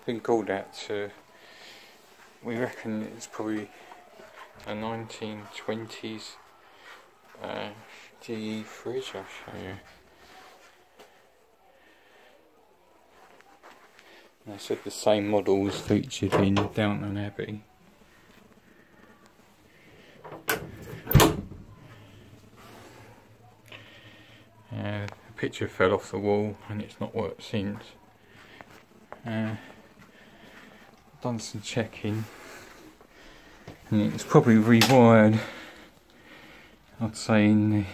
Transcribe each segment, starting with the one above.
been called out to, we reckon it's probably a 1920s GE fridge. I'll show you. They said the same model was featured in Downton Abbey. The picture fell off the wall and it's not worked since. Done some checking and it's probably rewired, I'd say in the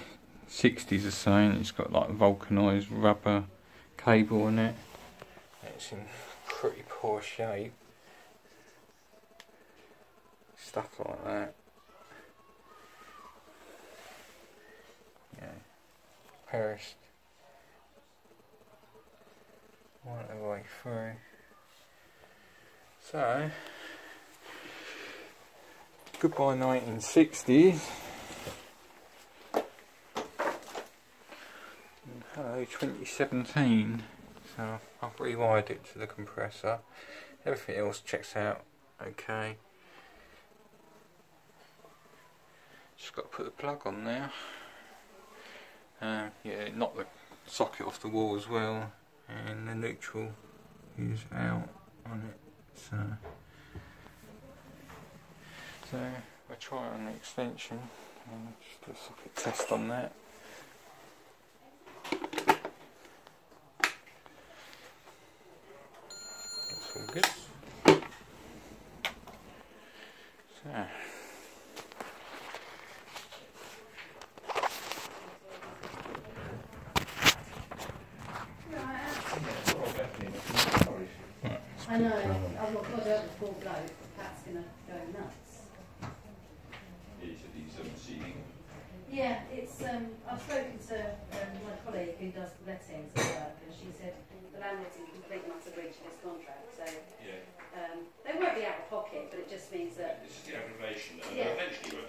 60s or so, and it's got like vulcanised rubber cable in it. It's in pretty poor shape. Stuff like that. Yeah. Perished right the way through. So, goodbye 1960s. Hello 2017. So I've rewired it to the compressor. Everything else checks out okay. Just got to put the plug on now. Yeah, knocked the socket off the wall as well, and the neutral is out on it. So we'll try on the extension and just do a socket test on that. That's all good. So. I know, I've got to have a poor bloke, Pat's going to go nuts. Yeah, it's, I've spoken to my colleague who does the lettings at work, and she said the landlord's in complete and utter breach of his contract, so they won't be out of pocket, but it just means that... This is the aggravation, and yeah. eventually